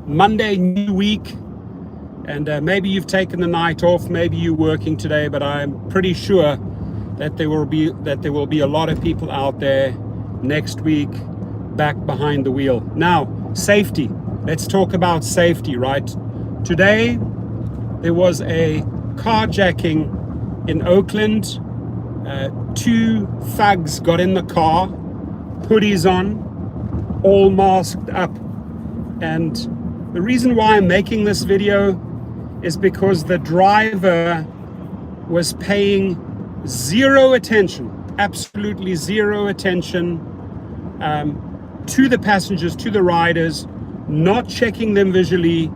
Monday, new week, and maybe you've taken the night off, maybe you're working today, but I'm pretty sure that there will be a lot of people out there next week back behind the wheel. Now, safety. Let's talk about safety, right? Today, there was a carjacking in Oakland. Two thugs got in the car, hoodies on, all masked up. And the reason why I'm making this video is because the driver was paying zero attention, absolutely zero attention to the passengers, to the riders, not checking them visually,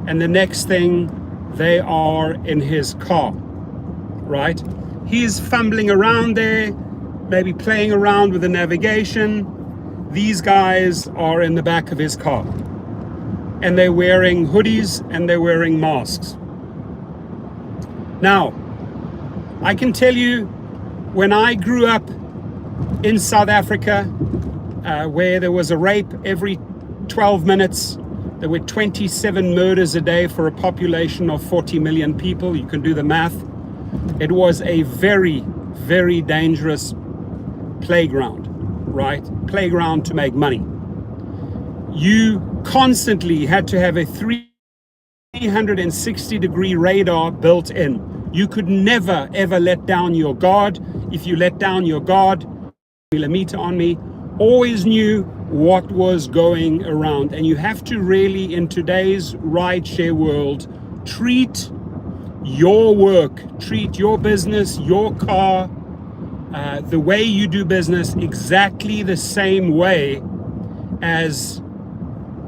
and the next thing, they are in his car, right? He's fumbling around there, maybe playing around with the navigation. These guys are in the back of his car, and they're wearing hoodies and they're wearing masks. Now, I can tell you, when I grew up in South Africa, where there was a rape every 12 minutes, there were 27 murders a day for a population of 40 million people. You can do the math. It was a very, very dangerous playground, right? Playground to make money. You constantly had to have a 360-degree radar built in. You could never, ever let down your guard. If you let down your guard, millimeter on me, always knew what was going around. And you have to really, in today's rideshare world, treat your work, treat your business, your car, the way you do business exactly the same way as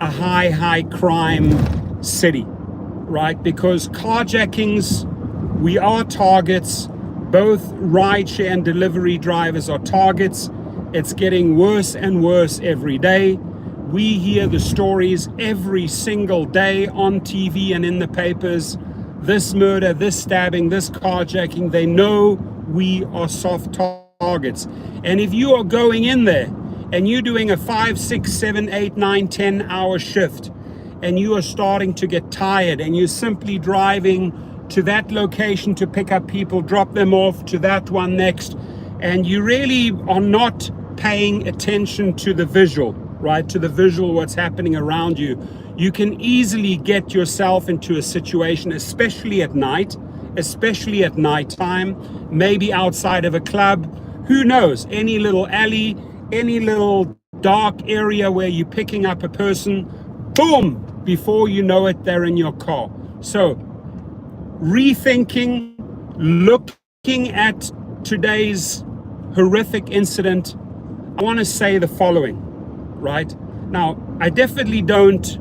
a high crime city, right? Because carjackings, we are targets. Both rideshare and delivery drivers are targets. It's getting worse and worse every day. We hear the stories every single day on TV and in the papers. This murder, this stabbing, this carjacking, they know we are soft targets. And if you are going in there and you're doing a 5, 6, 7, 8, 9, 10 hour shift, and you are starting to get tired and you're simply driving to that location to pick up people, drop them off to that one next, and you really are not paying attention to the visual, right? To the visual, what's happening around you. You can easily get yourself into a situation, especially at night, especially at nighttime, maybe outside of a club, who knows, any little alley, any little dark area where you're picking up a person, boom, before you know it, they're in your car. So rethinking, looking at today's horrific incident, I want to say the following, right? Now, I definitely don't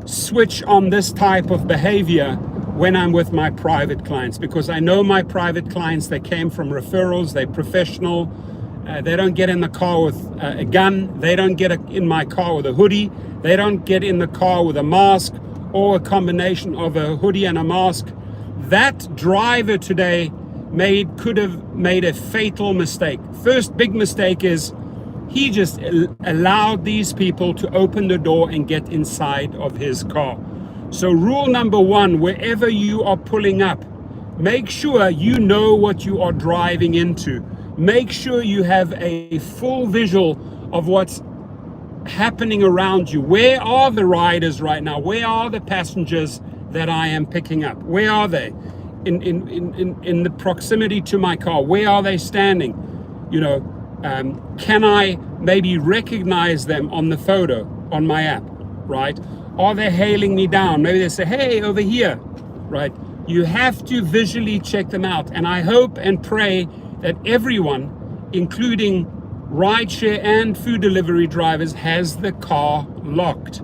switch on this type of behavior when I'm with my private clients, because I know my private clients, they came from referrals, they're professional, they don't get in the car with a gun, they don't get in my car with a hoodie, they don't get in the car with a mask or a combination of a hoodie and a mask. That driver today could have made a fatal mistake. First big mistake is he just allowed these people to open the door and get inside of his car. So rule number one, wherever you are pulling up, make sure you know what you are driving into. Make sure you have a full visual of what's happening around you. Where are the riders right now? Where are the passengers that I am picking up? Where are they? In the proximity to my car, where are they standing? You know, can I maybe recognize them on the photo on my app, right? Are they hailing me down? Maybe they say, hey, over here, right? You have to visually check them out. And I hope and pray that everyone, including rideshare and food delivery drivers, has the car locked.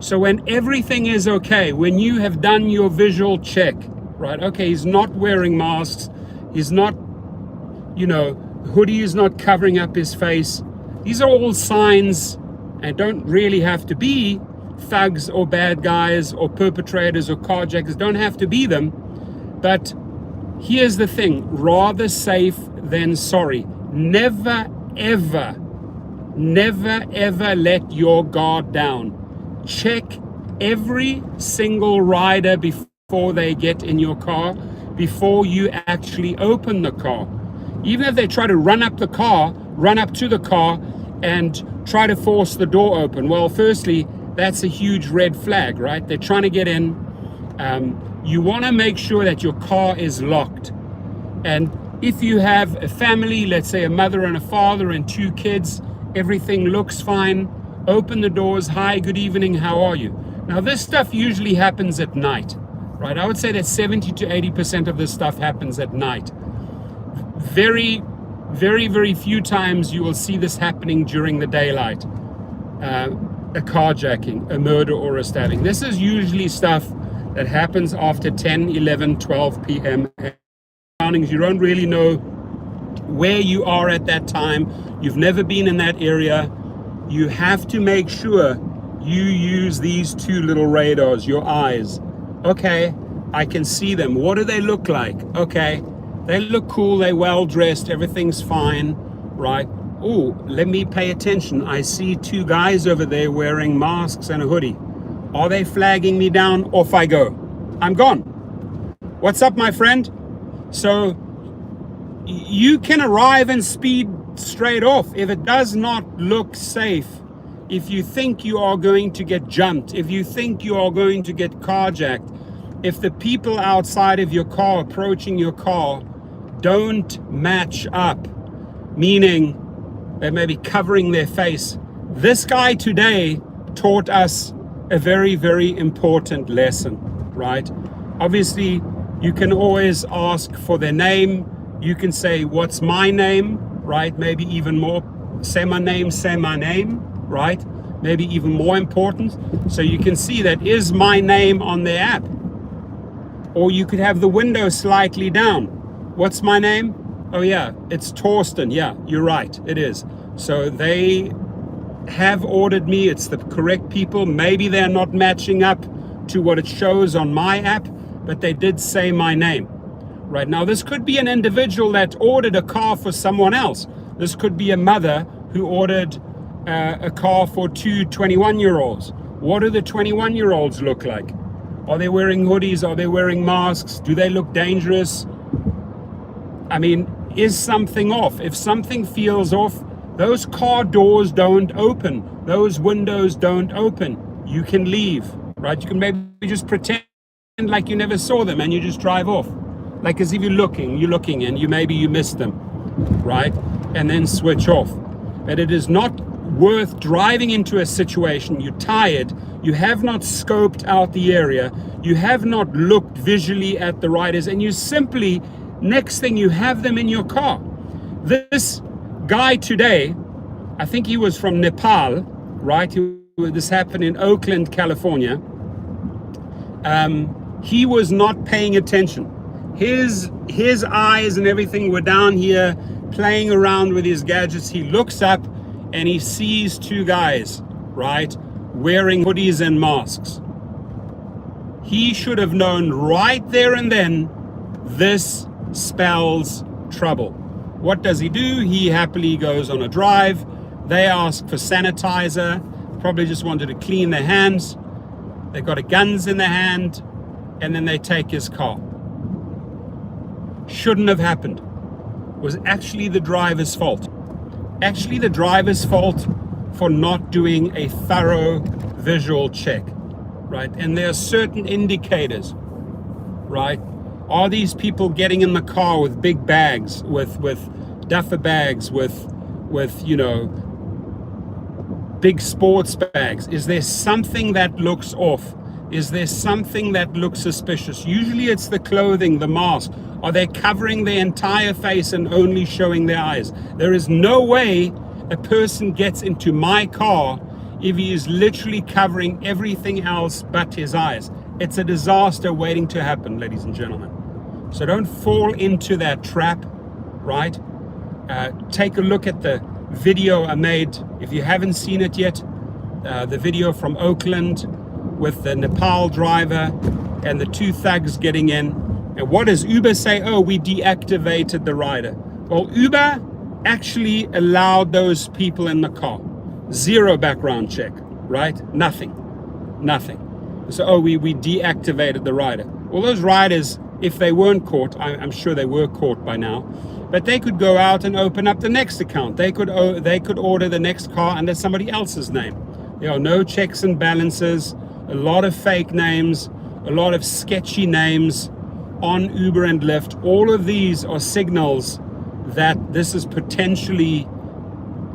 So when everything is okay, when you have done your visual check, right? Okay, he's not wearing masks. He's not, hoodie is not covering up his face. These are all signs, and don't really have to be thugs or bad guys or perpetrators or carjackers, don't have to be them. But here's the thing, rather safe than sorry. Never, ever let your guard down. Check every single rider before they get in your car, before you actually open the car. Even if they try to run up to the car and try to force the door open, well, firstly, that's a huge red flag, right? They're trying to get in. You want to make sure that your car is locked. And if you have a family, let's say a mother and a father and 2 kids, everything looks fine, open the doors. Hi, good evening, how are you? Now, this stuff usually happens at night, right? I would say that 70 to 80% of this stuff happens at night. Very, very, very few times you will see this happening during the daylight. A carjacking, a murder, or a stabbing. This is usually stuff that happens after 10, 11, 12 p.m. You don't really know where you are at that time. You've never been in that area. You have to make sure you use these 2 little radars, your eyes. Okay, I can see them. What do they look like? Okay, they look cool, they're well dressed, everything's fine, right? Oh, let me pay attention. I see 2 guys over there wearing masks and a hoodie. Are they flagging me down? Off I go. I'm gone. What's up, my friend? So you can arrive and speed straight off. If it does not look safe, if you think you are going to get jumped, if you think you are going to get carjacked, if the people outside of your car, approaching your car, don't match up, meaning they may be covering their face. This guy today taught us a very, very important lesson, right? Obviously, you can always ask for their name. You can say, what's my name, right? Maybe even more, say my name, right? Maybe even more important. So you can see that is my name on their app. Or you could have the window slightly down. What's my name? Oh yeah, it's Torsten. Yeah, you're right, it is. So they have ordered me, it's the correct people. Maybe they're not matching up to what it shows on my app, but they did say my name. Right now, this could be an individual that ordered a car for someone else. This could be a mother who ordered a car for 2 21-year-olds. What do the 21-year-olds look like? Are they wearing hoodies? Are they wearing masks? Do they look dangerous? I mean, is something off? If something feels off, those car doors don't open. Those windows don't open. You can leave, right? You can maybe just pretend like you never saw them and you just drive off. Like as if you're looking and maybe you missed them, right? And then switch off. But it is not worth driving into a situation. You're tired. You have not scoped out the area. You have not looked visually at the riders, and you simply, next thing you have them in your car. This guy today, I think he was from Nepal, right? This happened in Oakland, California. He was not paying attention. His eyes and everything were down here playing around with his gadgets. He looks up and he sees 2 guys, right, wearing hoodies and masks. He should have known right there and then, this spells trouble. What does he do? He happily goes on a drive. They ask for sanitizer, probably just wanted to clean their hands. They got guns in their hand, and then they take his car. Shouldn't have happened. Was actually the driver's fault. Actually the driver's fault for not doing a thorough visual check, right? And there are certain indicators, right? Are these people getting in the car with big bags, with duffer bags, with you know, big sports bags? Is there something that looks off? Is there something that looks suspicious? Usually it's the clothing, the mask. Are they covering their entire face and only showing their eyes? There is no way a person gets into my car if he is literally covering everything else but his eyes. It's a disaster waiting to happen, ladies and gentlemen. So don't fall into that trap, right? Take a look at the video I made. If you haven't seen it yet, the video from Oakland with the Nepal driver and the 2 thugs getting in. And what does Uber say? Oh, we deactivated the rider. Well, Uber actually allowed those people in the car. 0 background check, right? Nothing. So, oh, we deactivated the rider. Well, those riders, if they weren't caught, I'm sure they were caught by now, but they could go out and open up the next account. They could order the next car under somebody else's name. There are no checks and balances, a lot of fake names, a lot of sketchy names on Uber and Lyft. All of these are signals that this is potentially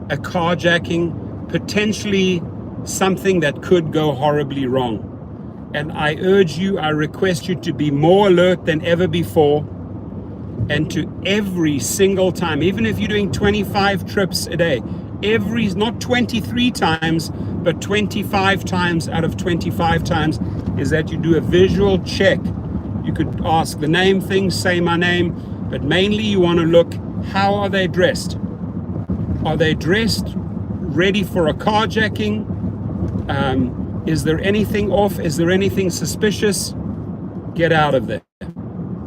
a carjacking, potentially something that could go horribly wrong. And I urge you, I request you to be more alert than ever before, and to every single time, even if you're doing 25 trips a day, not 23 times, but 25 times out of 25 times, is that you do a visual check. You could ask the name thing, say my name, but mainly you want to look, how are they dressed? Are they dressed ready for a carjacking? Is there anything off? Is there anything suspicious? Get out of there.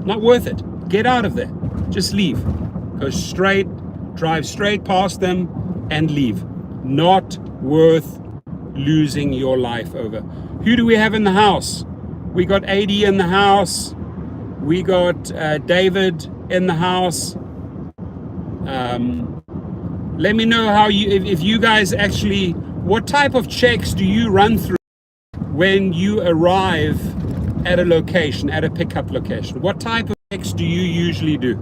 Not worth it. Get out of there. Just leave. Go straight, drive straight past them and leave. Not worth losing your life over. Who do we have in the house? We got AD in the house. We got David in the house. Let me know how if you guys actually, what type of checks do you run through when you arrive at a location, at a pickup location? What type of checks do you usually do?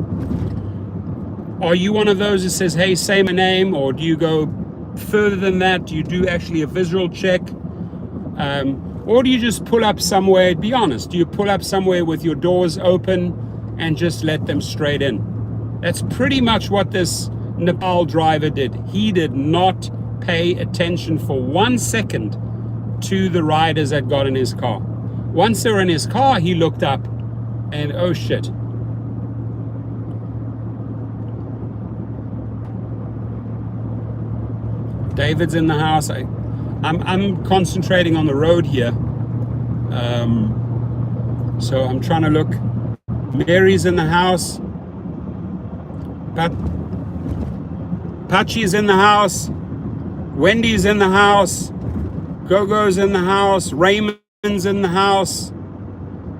Are you one of those that says, hey, say my name, or do you go further than that? Do you do actually a visual check? Or do you just pull up somewhere? Be honest, do you pull up somewhere with your doors open and just let them straight in? That's pretty much what this Nepal driver did. He did not pay attention for 1 second to the riders that got in his car. Once they were in his car, he looked up and, oh shit. David's in the house. I'm concentrating on the road here. So I'm trying to look. Mary's in the house. Pachi's in the house. Wendy's in the house. Gogo's in the house. Raymond's in the house.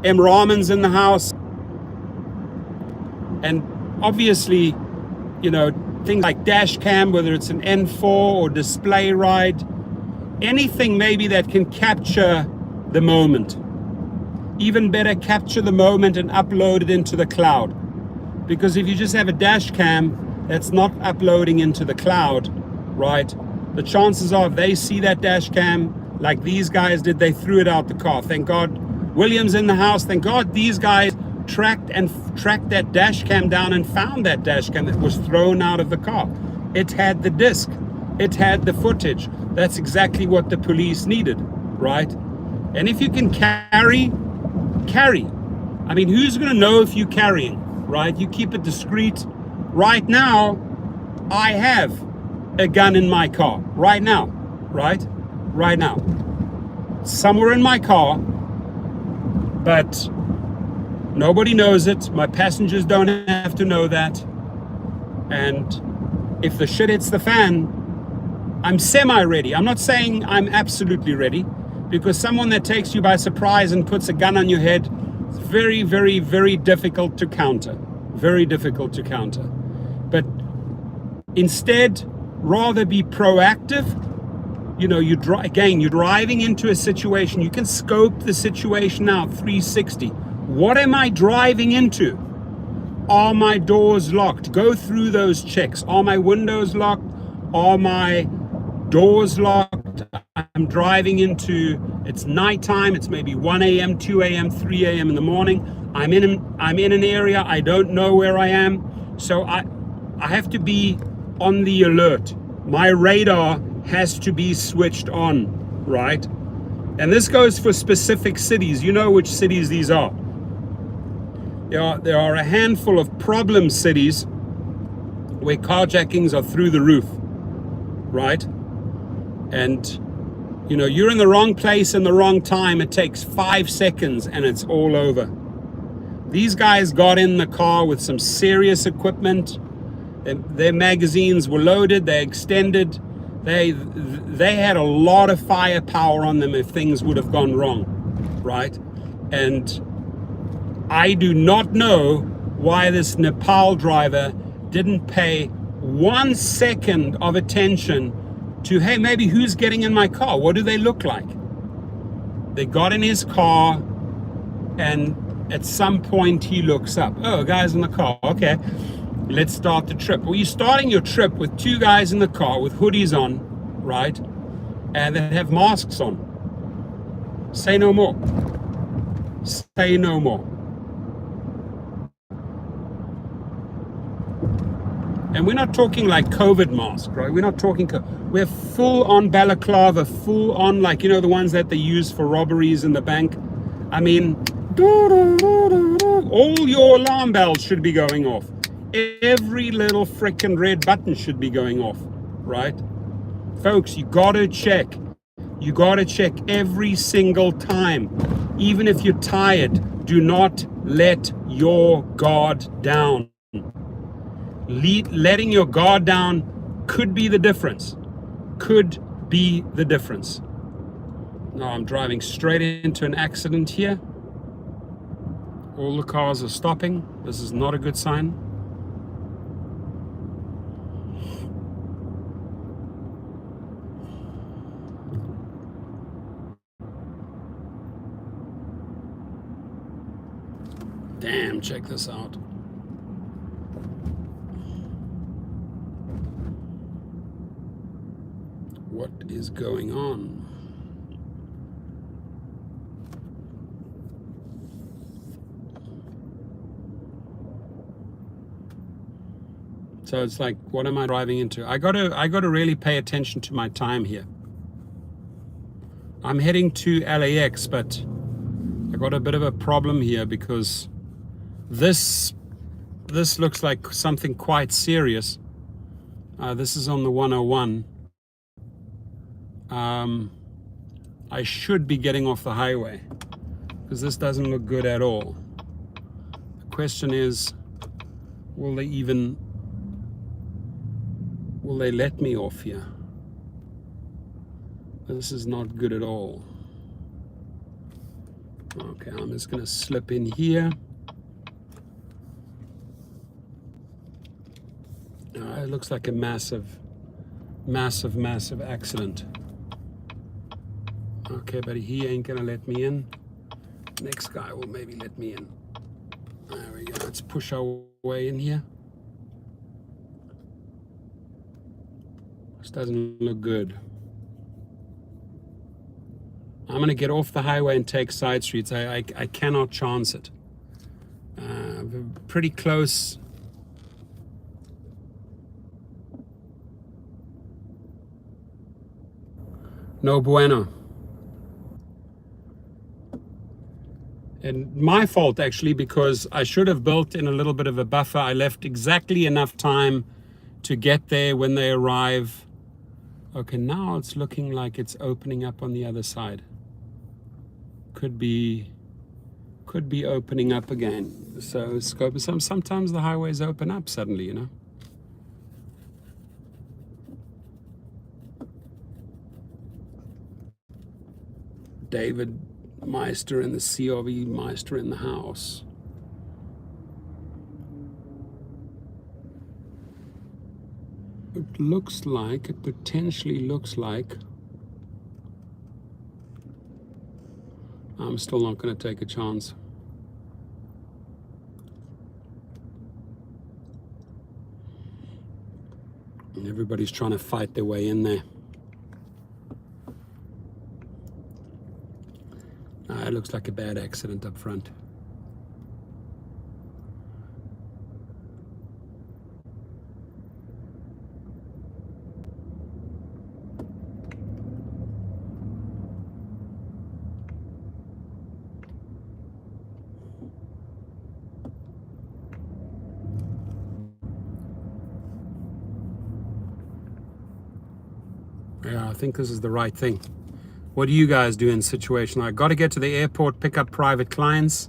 M. Ramen's in the house. And obviously, you know, things like dash cam, whether it's an N4 or display ride, anything maybe that can capture the moment. Even better, capture the moment and upload it into the cloud. Because if you just have a dash cam that's not uploading into the cloud, right, the chances are if they see that dash cam like these guys did, they threw it out the car. Thank God William's in the house. Thank God these guys tracked that dash cam down and found that dash cam that was thrown out of the car. It had the disc. It had the footage. That's exactly what the police needed, right? And if you can carry. I mean, who's going to know if you're carrying, right? You keep it discreet. Right now, I have a gun in my car. Right now, right? Right now. Somewhere in my car, but nobody knows it. My passengers don't have to know that. And if the shit hits the fan, I'm semi-ready. I'm not saying I'm absolutely ready, because someone that takes you by surprise and puts a gun on your head, it's very, very, very difficult to counter. Very difficult to counter. But instead, rather be proactive. You know, you're driving into a situation. You can scope the situation out 360. What am I driving into? Are my doors locked? Go through those checks. Are my windows locked? Are my doors locked? I'm driving into, it's nighttime, it's maybe 1 a.m., 2 a.m., 3 a.m. in the morning. I'm in an area, I don't know where I am. So I have to be on the alert. My radar has to be switched on, right? And this goes for specific cities. You know which cities these are. There are a handful of problem cities where carjackings are through the roof, right? And you know, you're in the wrong place in the wrong time. It takes 5 seconds and it's all over. These guys got in the car with some serious equipment. Their magazines were loaded, they extended. They had a lot of firepower on them if things would have gone wrong, right? And I do not know why this Nepal driver didn't pay 1 second of attention to, hey, maybe who's getting in my car? What do they look like? They got in his car, and at some point he looks up. Oh, guys in the car. Okay, let's start the trip. Well, you're starting your trip with 2 guys in the car with hoodies on, right? And they have masks on. Say no more. Say no more. And we're not talking like COVID mask, right? We're not talking, we're full on balaclava, full on, like, you know, the ones that they use for robberies in the bank. I mean, all your alarm bells should be going off. Every little freaking red button should be going off, right? Folks, you gotta check. You gotta check every single time. Even if you're tired, do not let your guard down. Letting your guard down could be the difference. Could be the difference. Now I'm driving straight into an accident here. All the cars are stopping. This is not a good sign. Damn, check this out. What is going on? So it's like, what am I driving into? I gotta really pay attention to my time here. I'm heading to LAX, but I got a bit of a problem here because this looks like something quite serious. This is on the 101. I should be getting off the highway because this doesn't look good at all. The question is, will they let me off here? This is not good at all. Okay, I'm just gonna slip in here. It looks like a massive accident. Okay, but he ain't gonna let me in. Next guy will maybe let me in. There we go. Let's push our way in here. This doesn't look good. I'm gonna get off the highway and take side streets. I cannot chance it. Pretty close. No bueno. And my fault, actually, because I should have built in a little bit of a buffer. I left exactly enough time to get there when they arrive. Okay, now it's looking like it's opening up on the other side. Could be opening up again. So sometimes the highways open up suddenly, you know. David Meister and the CRV Meister in the house. It potentially looks like, I'm still not going to take a chance. And everybody's trying to fight their way in there. It looks like a bad accident up front. Yeah, I think this is the right thing. What do you guys do in situation? I got to get to the airport, pick up private clients.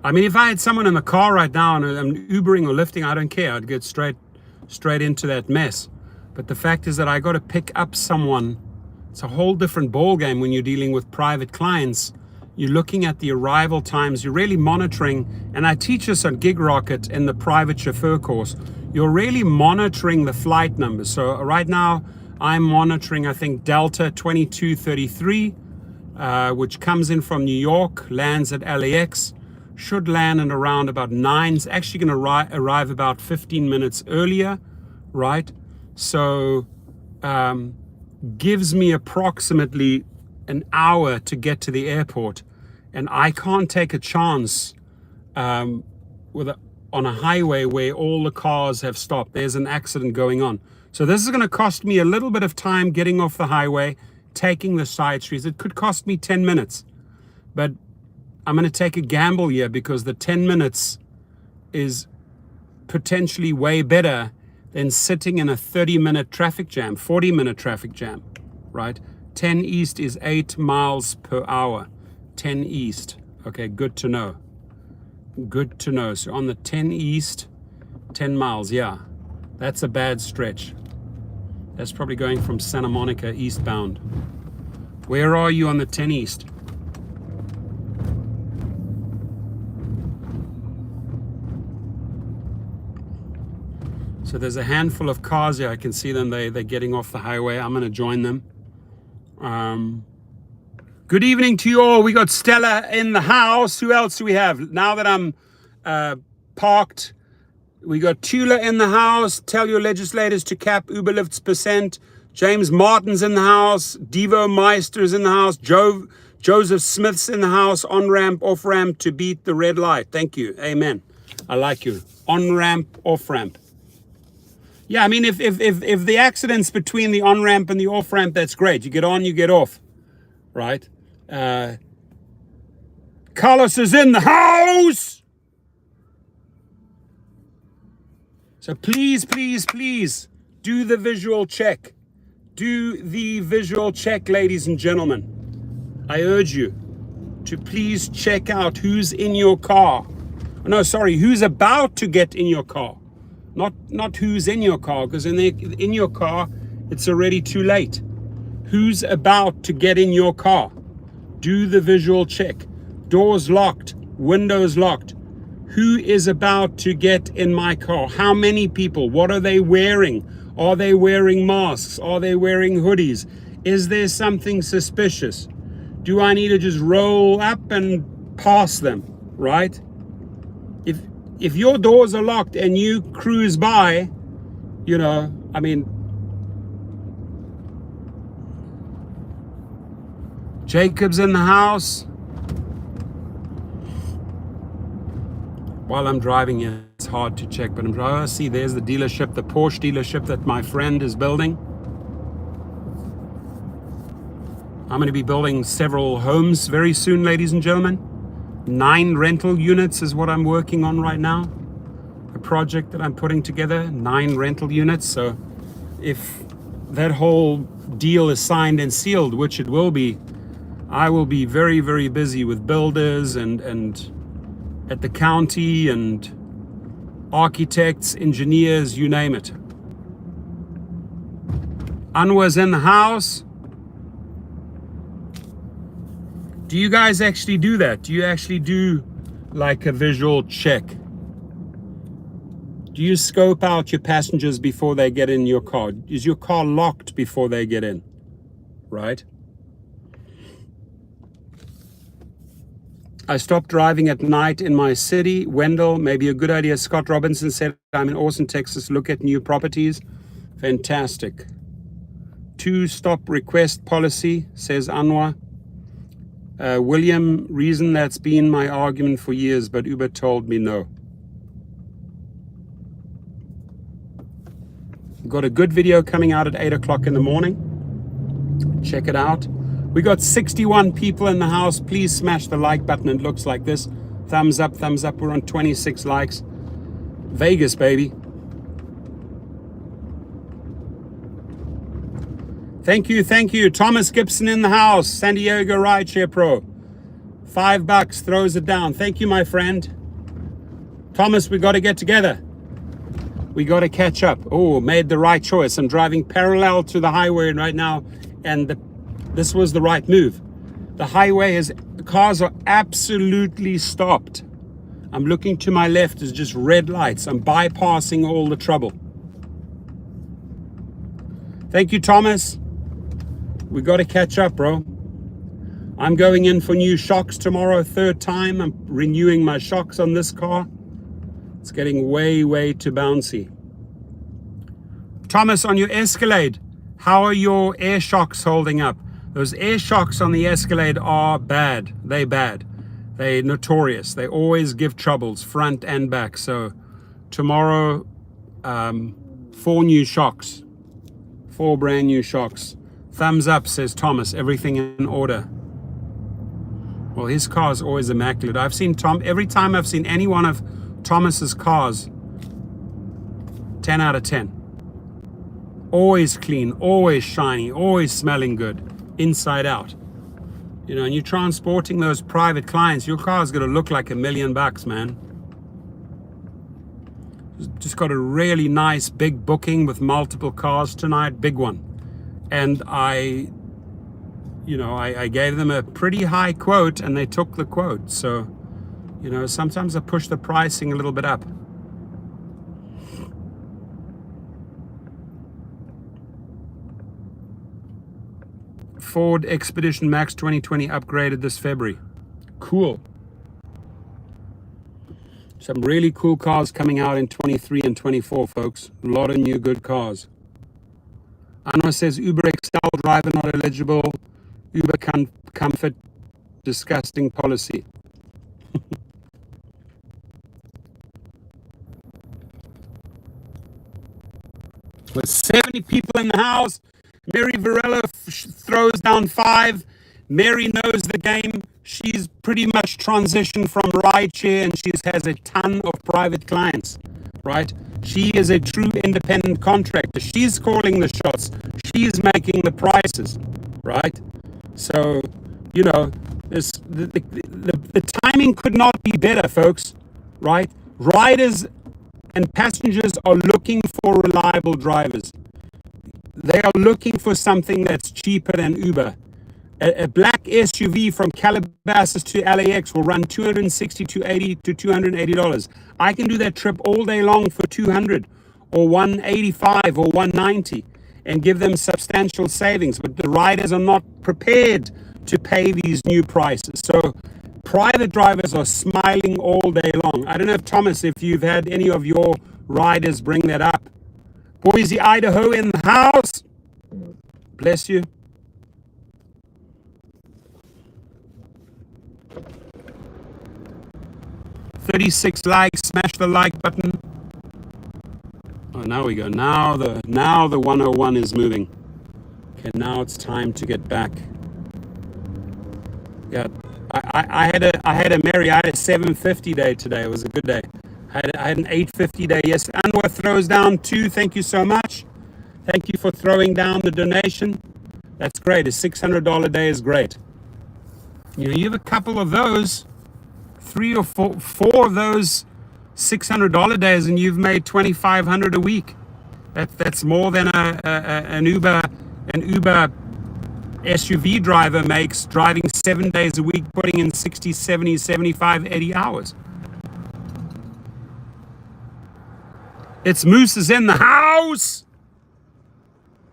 I mean, if I had someone in the car right now and I'm Ubering or Lyfting, I don't care. I'd get straight into that mess. But the fact is that I got to pick up someone. It's a whole different ball game when you're dealing with private clients. You're looking at the arrival times. You're really monitoring, and I teach this on Gig Rocket in the private chauffeur course. You're really monitoring the flight numbers. So right now I'm monitoring, I think, Delta 2233, which comes in from New York, lands at LAX, should land in around about 9. It's actually going to arrive about 15 minutes earlier, right? So gives me approximately an hour to get to the airport, and I can't take a chance on a highway where all the cars have stopped. There's an accident going on. So this is going to cost me a little bit of time getting off the highway, taking the side streets. It could cost me 10 minutes, but I'm going to take a gamble here because the 10 minutes is potentially way better than sitting in a 30-minute traffic jam, 40-minute traffic jam, right? 10 east is 8 miles per hour. 10 east. Okay, good to know. Good to know. So on the 10 east, 10 miles, yeah. That's a bad stretch. That's probably going from Santa Monica eastbound. Where are you on the 10 east? So there's a handful of cars here. I can see them. They're getting off the highway. I'm going to join them. Good evening to you all. We got Stella in the house. Who else do we have? Now that I'm parked, we got Tula in the house. Tell your legislators to cap Uber Lyft's percent. James Martin's in the house. Devo Meister's in the house. Joseph Smith's in the house. On-ramp, off-ramp to beat the red light. Thank you. Amen. I like you. On-ramp, off-ramp. Yeah, I mean, if the accident's between the on-ramp and the off-ramp, that's great. You get on, you get off, right? Carlos is in the house! So please, please, please, do the visual check. Do the visual check, ladies and gentlemen. I urge you to please check out who's in your car. No, sorry, who's about to get in your car. Not who's in your car, because in your car, it's already too late. Who's about to get in your car? Do the visual check. Doors locked, windows locked. Who is about to get in my car? How many people? What are they wearing? Are they wearing masks? Are they wearing hoodies? Is there something suspicious? Do I need to just roll up and pass them, right? If your doors are locked and you cruise by, you know, I mean, Jacob's in the house. While I'm driving here, it's hard to check, but I'm driving. See, there's the dealership, the Porsche dealership that my friend is building. I'm going to be building several homes very soon, ladies and gentlemen. 9 rental units is what I'm working on right now. A project that I'm putting together, 9 rental units. So if that whole deal is signed and sealed, which it will be, I will be very, very busy with builders and at the county and architects, engineers, you name it. Anwar's in the house. Do you guys actually do that? Do you actually do like a visual check? Do you scope out your passengers before they get in your car? Is your car locked before they get in? Right? I stopped driving at night in my city. Wendell, maybe a good idea. Scott Robinson said, I'm in Austin, Texas. Look at new properties. Fantastic. 2-stop request policy, says Anwar. William, reason that's been my argument for years, but Uber told me no. Got a good video coming out at 8 o'clock in the morning. Check it out. We got 61 people in the house. Please smash the like button. It looks like this. Thumbs up, thumbs up. We're on 26 likes. Vegas, baby. Thank you, thank you. Thomas Gibson in the house. San Diego Rideshare Pro. $5 throws it down. Thank you, my friend. Thomas, we got to get together. We got to catch up. Oh, made the right choice. I'm driving parallel to the highway right now, and this was the right move. The highway has cars are absolutely stopped. I'm looking to my left, it's just red lights. I'm bypassing all the trouble. Thank you, Thomas. We got to catch up, bro. I'm going in for new shocks tomorrow, third time. I'm renewing my shocks on this car. It's getting way, way too bouncy. Thomas, on your Escalade, how are your air shocks holding up? Those air shocks on the Escalade are bad. They're bad. They're notorious. They always give troubles, front and back. So tomorrow, 4 new shocks. 4 brand new shocks. Thumbs up, says Thomas. Everything in order. Well, his car is always immaculate. I've seen every time I've seen any one of Thomas's cars, 10 out of 10. Always clean, always shiny, always smelling good, inside out. You know, and you're transporting those private clients, your car's going to look like $1 million, man. Just got a really nice big booking with multiple cars tonight, big one. And I gave them a pretty high quote and they took the quote. So, you know, sometimes I push the pricing a little bit up. Ford Expedition Max 2020 upgraded this February. Cool. Some really cool cars coming out in 23 and 24, folks. A lot of new good cars. Anna says Uber XL driver not eligible. Uber Comfort disgusting policy. With 70 people in the house, Mary Varela throws down 5. Mary knows the game. She's pretty much transitioned from rideshare and she has a ton of private clients, right? She is a true independent contractor. She's calling the shots. She's making the prices, right? So, you know, the timing could not be better, folks, right? Riders and passengers are looking for reliable drivers. They are looking for something that's cheaper than Uber. A black SUV from Calabasas to LAX will run $260 to $280. I can do that trip all day long for $200 or $185 or $190 and give them substantial savings. But the riders are not prepared to pay these new prices. So private drivers are smiling all day long. I don't know, Thomas, if you've had any of your riders bring that up. Boise, Idaho in the house. Bless you. $36 likes, smash the like button. Oh, now we go. Now the 101 is moving. Okay, now it's time to get back. Yeah, I had a 750 day today. It was a good day. I had an 850 day. Yes, Anwar throws down 2. Thank you so much. Thank you for throwing down the donation. That's great. A $600 day is great. You have a couple of those, 3 or 4 of those $600 days, and you've made $2,500 a week. That's more than an Uber SUV driver makes driving 7 days a week, putting in 60, 70, 75, 80 hours. It's Moose is in the house.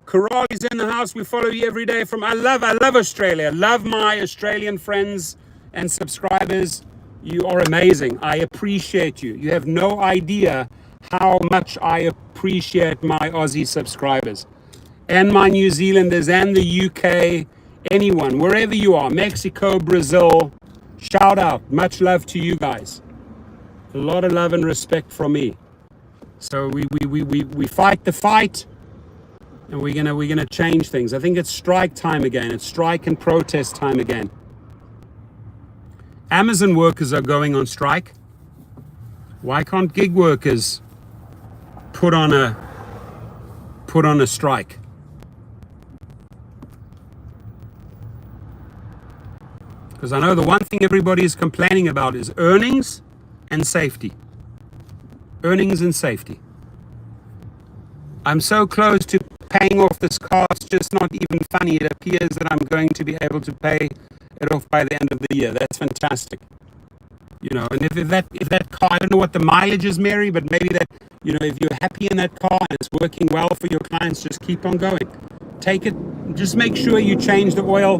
Karali's in the house. We follow you every day I love Australia. Love my Australian friends and subscribers. You are amazing. I appreciate you. You have no idea how much I appreciate my Aussie subscribers and my New Zealanders and the UK, anyone, wherever you are, Mexico, Brazil, shout out. Much love to you guys. A lot of love and respect from me. So we fight the fight, and we're gonna change things. I think it's strike time again. It's strike and protest time again. Amazon workers are going on strike. Why can't gig workers put on a strike? Because I know the one thing everybody is complaining about is earnings and safety. Earnings and safety. I'm so close to paying off this car, it's just not even funny. It appears that I'm going to be able to pay it off by the end of the year. That's fantastic. You know, and if that car, I don't know what the mileage is, Mary, but maybe that, you know, if you're happy in that car and it's working well for your clients, just keep on going. Take it, just make sure you change the oil.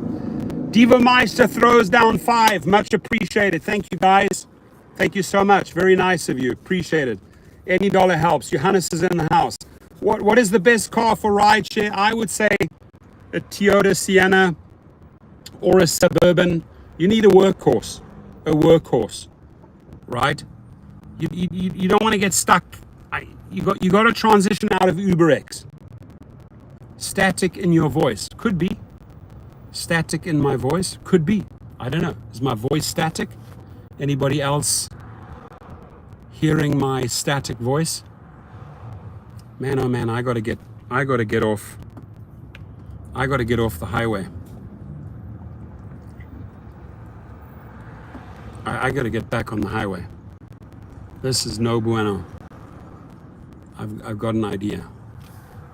Diva Meister throws down 5. Much appreciated. Thank you, guys. Thank you so much. Very nice of you. Appreciate it. Any dollar helps. Johannes is in the house. What is the best car for rideshare? I would say a Toyota Sienna or a Suburban. You need a workhorse. Right? You don't want to get stuck. You got to transition out of UberX. Static in your voice. Could be. Static in my voice. Could be. I don't know. Is my voice static? Anybody else hearing my static voice? Man, oh man, I gotta get off the highway. I gotta get back on the highway. This is no bueno. I've got an idea.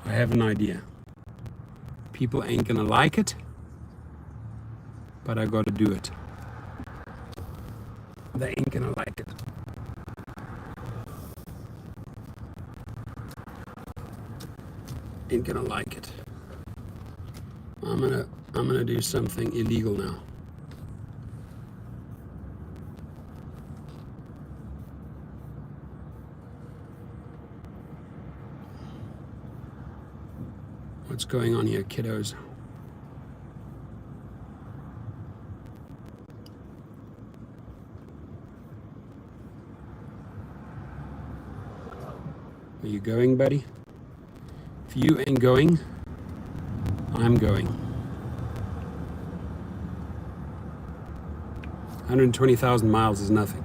I have an idea. People ain't gonna like it, but I gotta do it. They ain't gonna like it. Ain't gonna like it. I'm gonna do something illegal now. What's going on here, kiddos? Are you going, buddy? If you ain't going, I'm going. 120,000 miles is nothing.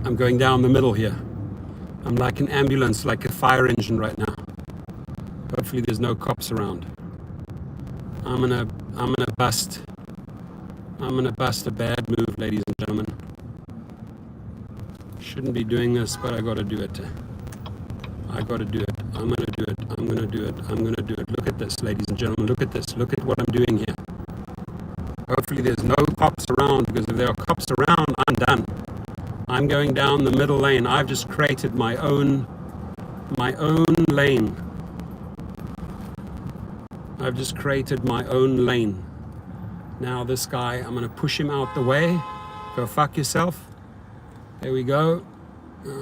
I'm going down the middle here. I'm like an ambulance, like a fire engine right now. Hopefully there's no cops around. I'm gonna bust a bad move, ladies and gentlemen. Shouldn't be doing this, but I gotta do it. I'm gonna do it. Look at this, ladies and gentlemen. Look at this. Look at what I'm doing here. Hopefully there's no cops around, because if there are cops around, I'm done. I'm going down the middle lane. I've just created my own lane. I've just created my own lane. Now this guy, I'm gonna push him out the way. Go fuck yourself. There we go.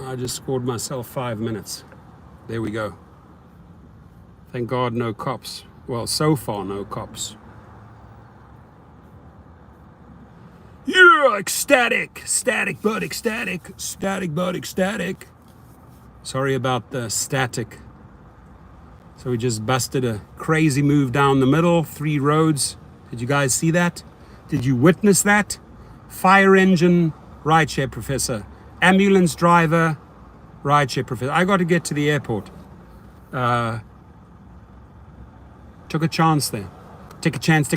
I just scored myself 5 minutes. There we go. Thank God no cops. Well, so far no cops. Yeah, ecstatic. Static but ecstatic. Static but ecstatic. Sorry about the static. So we just busted a crazy move down the middle, 3 roads. Did you guys see that? Did you witness that? Fire engine, rideshare professor. Ambulance driver, rideshare professor. I got to get to the airport. Took a chance there. Take a chance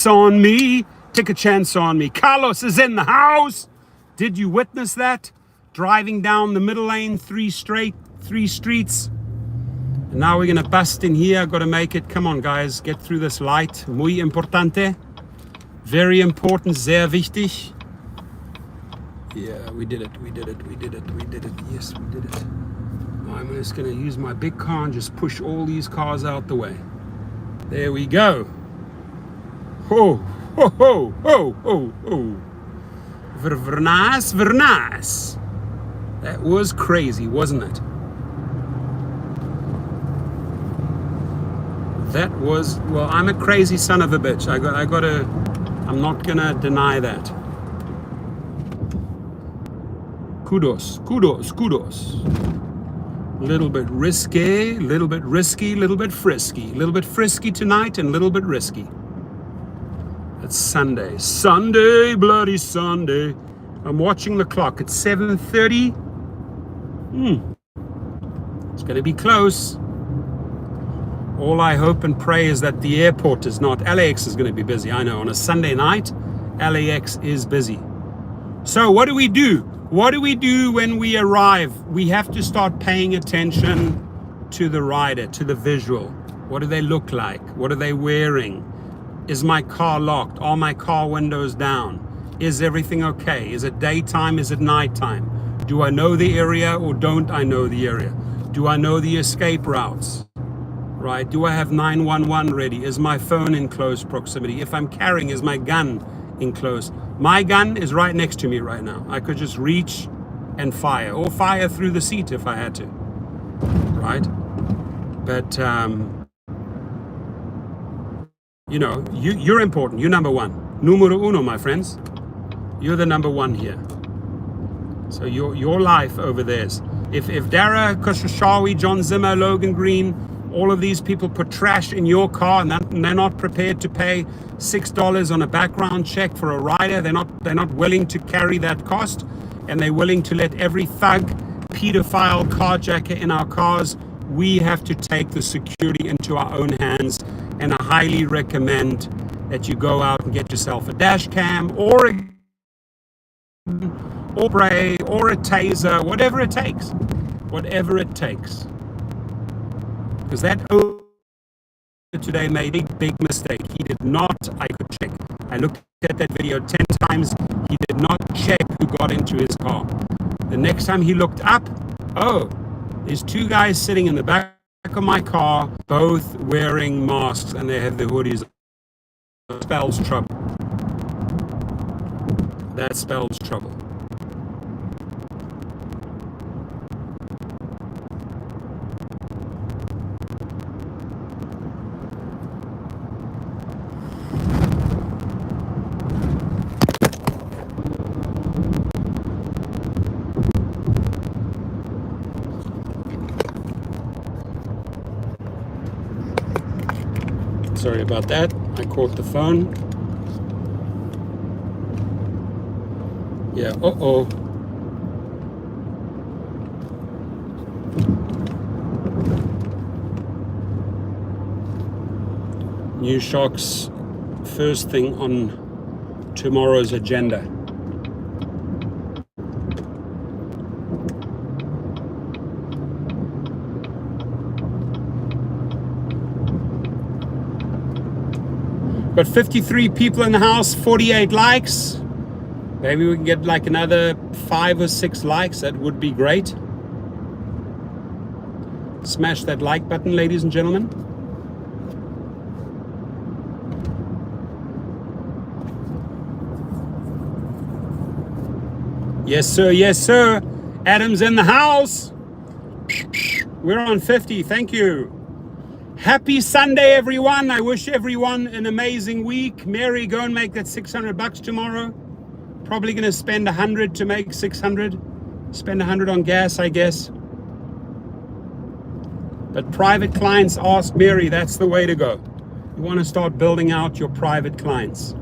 on me. Take a chance on me. Carlos is in the house. Did you witness that? Driving down the middle lane, 3 streets. And now we're gonna bust in here. Got to make it. Come on, guys, get through this light. Muy importante. Very important. Sehr wichtig. Yeah, we did it. Yes, we did it. I'm just gonna use my big car and just push all these cars out the way. There we go. Ho, ho, ho, ho, ho, ho. Vernas. That was crazy, wasn't it? That was, well, I'm a crazy son of a bitch. I'm not gonna deny that. Kudos. A little bit risky, a little bit risky, a little bit frisky. A little bit frisky tonight and a little bit risky. It's Sunday. Sunday, bloody Sunday. I'm watching the clock. It's 7:30. It's gonna be close. All I hope and pray is that the airport is not. LAX is going to be busy. I know on a Sunday night, LAX is busy. So what do? What do we do when we arrive? We have to start paying attention to the rider, to the visual. What do they look like? What are they wearing? Is my car locked? Are my car windows down? Is everything okay? Is it daytime? Is it nighttime? Do I know the area or don't I know the area? Do I know the escape routes? Right? Do I have 911 ready? Is my phone in close proximity? If I'm carrying, is my gun in close? My gun is right next to me right now. I could just reach and fire, or fire through the seat if I had to, right? But, you know, you're important. You're number one. Numero uno, my friends. You're the number one here. So your life over theirs. If Dara Khosrowshahi, John Zimmer, Logan Green, all of these people put trash in your car and they're not prepared to pay $6 on a background check for a rider, they're not willing to carry that cost, and they're willing to let every thug, pedophile, carjacker in our cars, we have to take the security into our own hands. And I highly recommend that you go out and get yourself a dash cam or a spray or a taser, whatever it takes. Whatever it takes. Because that today made a big mistake. He did not, I could check. I looked at that video 10 times. He did not check who got into his car. The next time he looked up, oh, there's two guys sitting in the back of my car, both wearing masks, and they have the hoodies. That spells trouble. That spells trouble. Sorry about that. I caught the phone. Yeah, uh-oh. New shocks, first thing on tomorrow's agenda. Got 53 people in the house, 48 likes. Maybe we can get like another 5 or 6 likes. That would be great. Smash that like button, ladies and gentlemen. Yes, sir. Yes, sir. Adam's in the house. We're on 50. Thank you. Happy Sunday, everyone. I wish everyone an amazing week. Mary, go and make that $600 tomorrow. Probably going to spend 100 to make 600. Spend 100 on gas, I guess. But private clients, ask Mary. That's the way to go. You want to start building out your private clients.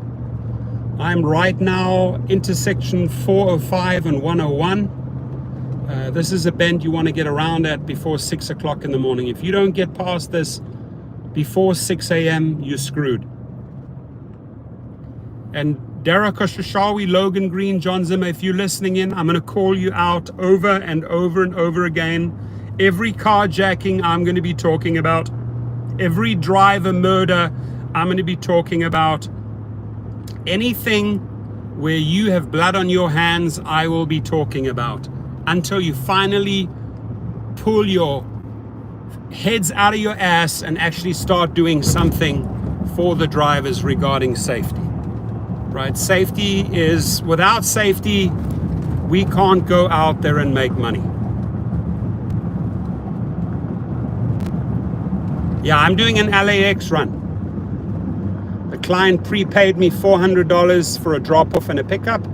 I'm right now intersection 405 and 101. This is a bend you want to get around at before 6 o'clock in the morning. If you don't get past this before 6 a.m., you're screwed. And Dara Khosrowshahi, Logan Green, John Zimmer, if you're listening in, I'm going to call you out over and over and over again. Every carjacking I'm going to be talking about. Every driver murder I'm going to be talking about. Anything where you have blood on your hands, I will be talking about. Until you finally pull your heads out of your ass and actually start doing something for the drivers regarding safety. Right? Safety is, without safety, we can't go out there and make money. Yeah, I'm doing an LAX run. The client prepaid me $400 for a drop-off and a pickup.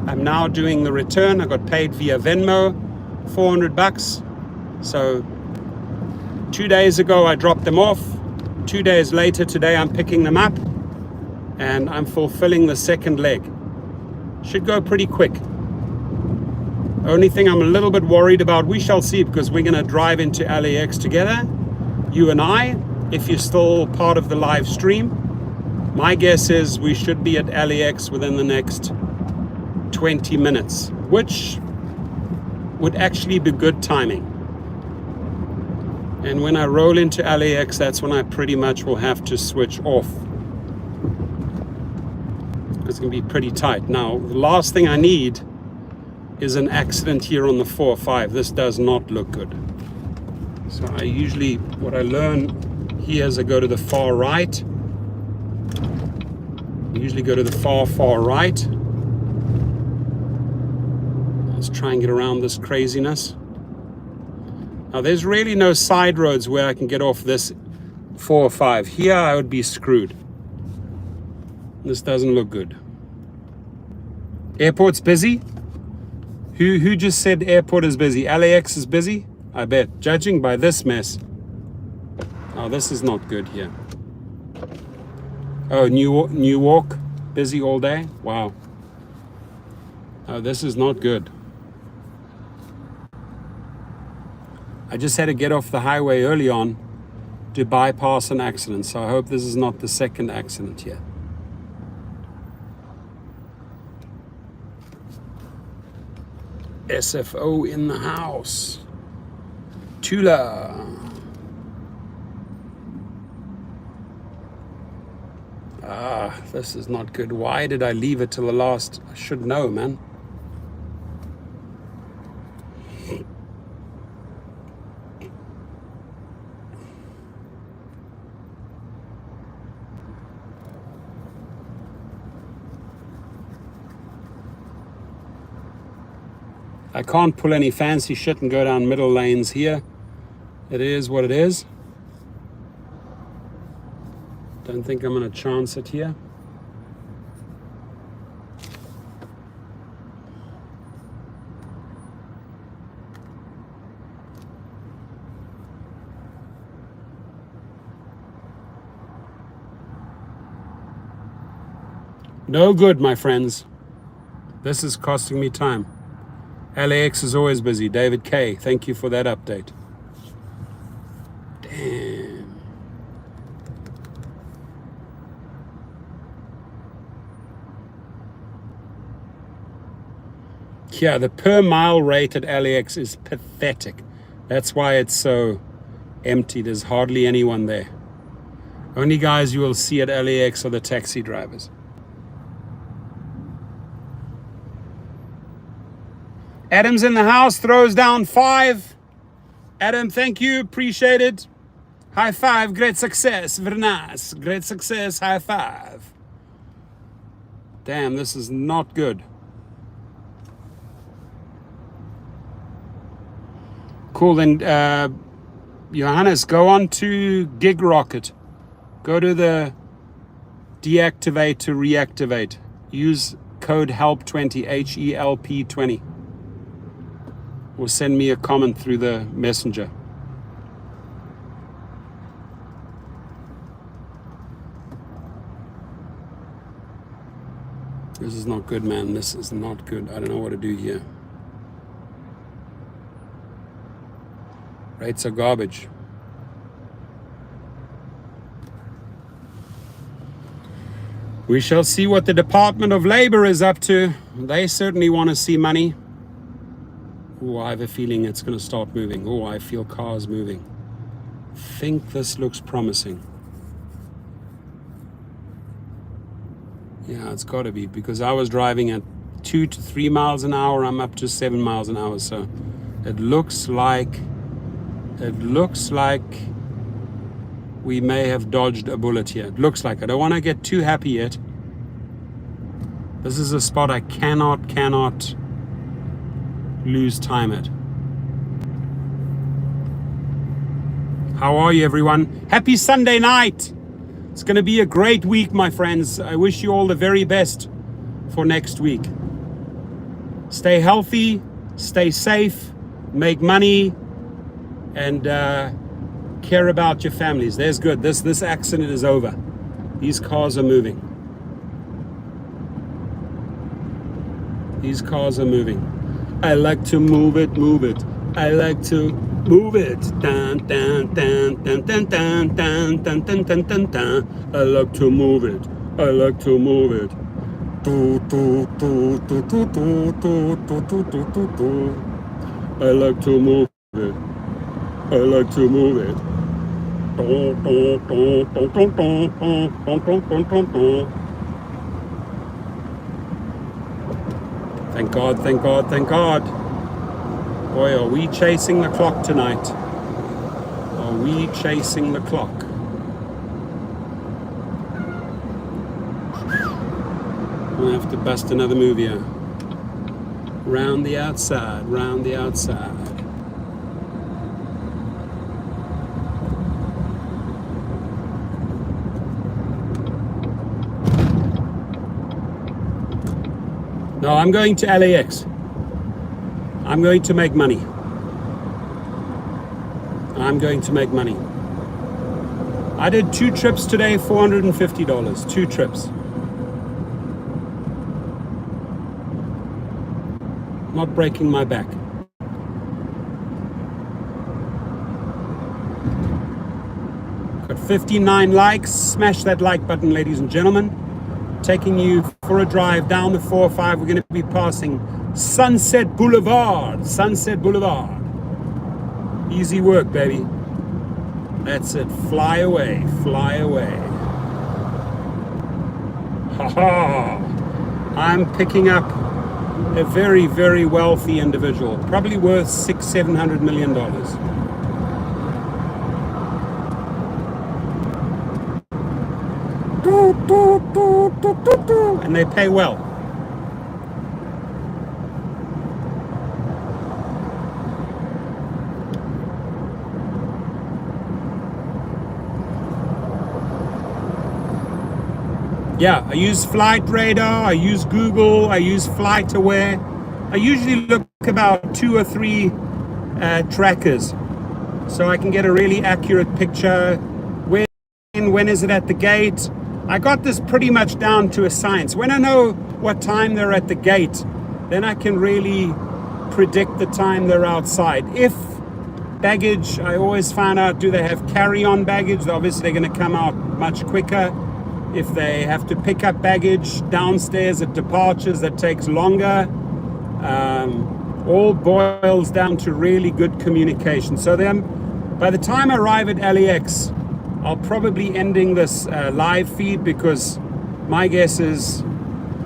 I'm now doing the return. I got paid via Venmo, $400. So 2 days ago, I dropped them off. 2 days later, today, I'm picking them up. And I'm fulfilling the second leg. Should go pretty quick. Only thing I'm a little bit worried about, we shall see, because we're going to drive into LAX together, you and I, if you're still part of the live stream. My guess is we should be at LAX within the next 20 minutes, which would actually be good timing. And when I roll into LAX, that's when I pretty much will have to switch off. It's going to be pretty tight. Now, the last thing I need is an accident here on the 405. This does not look good. So I usually, what I learn here is I go to the far right. I usually go to the far right. Let's try and get around this craziness. Now there's really no side roads where I can get off this 405. Here I would be screwed. This doesn't look good. Airport's busy. Who just said airport is busy? LAX is busy? I bet. Judging by this mess. Oh, this is not good here. Oh, Newark, busy all day? Wow. Oh, this is not good. I just had to get off the highway early on to bypass an accident, so I hope this is not the second accident here. SFO in the house. Tula. This is not good. Why did I leave it till the last? I should know, man. I can't pull any fancy shit and go down middle lanes here. It is what it is. Don't think I'm going to chance it here. No good, my friends. This is costing me time. LAX is always busy. David K, thank you for that update. Damn. Yeah, the per mile rate at LAX is pathetic. That's why it's so empty. There's hardly anyone there. Only guys you will see at LAX are the taxi drivers. Adam's in the house, throws down 5. Adam, thank you, appreciate it. High 5, great success, very nice. Great success, high 5. Damn, this is not good. Cool, then Johannes, go on to GigRocket. Go to the deactivate to reactivate. Use code HELP20, HELP20. Or send me a comment through the messenger. This is not good, man. This is not good. I don't know what to do here. Rates are garbage. We shall see what the Department of Labor is up to. They certainly want to see money. Oh, I have a feeling it's going to start moving. Oh, I feel cars moving. Think this looks promising. Yeah, it's got to be, because I was driving at 2 to 3 miles an hour. I'm up to 7 miles an hour. So it looks like we may have dodged a bullet here. It looks like. I don't want to get too happy yet. This is a spot I cannot lose time at. How are you, everyone? Happy Sunday night. It's going to be a great week, my friends. I wish you all the very best for next week. Stay healthy, stay safe, make money, and care about your families. There's good. This accident is over. These cars are moving. These cars are moving. I like to move it. I like to move it. Dun, dun, dun, dun, dun, dun, dun, dun, dun, dun, dun, dun. I like to move it. I like to move it. Do, do, do, do, do, do, do, do, do, do, do, do. I like to move it. I like to move it. Thank God, thank God, thank God. Boy, are we chasing the clock tonight. Are we chasing the clock? I'll have to bust another move here. Round the outside, round the outside. No, I'm going to LAX. I'm going to make money. I'm going to make money. I did 2 trips today, $450. 2 trips. Not breaking my back. Got 59 likes. Smash that like button, ladies and gentlemen. Taking you for a drive down the 405. We're going to be passing Sunset Boulevard. Sunset Boulevard. Easy work, baby. That's it. Fly away. Fly away. Ha ha. I'm picking up a very, very wealthy individual. Probably worth $600-700 million. And they pay well. Yeah, I use Flight Radar, I use Google, I use FlightAware. I usually look about 2 or 3 trackers so I can get a really accurate picture. When is it at the gate? I got this pretty much down to a science. When I know what time they're at the gate, then I can really predict the time they're outside. If baggage, I always find out, do they have carry-on baggage? Obviously, they're going to come out much quicker. If they have to pick up baggage downstairs at departures, that takes longer. All boils down to really good communication. So then, by the time I arrive at LAX, I'll probably ending this live feed, because my guess is,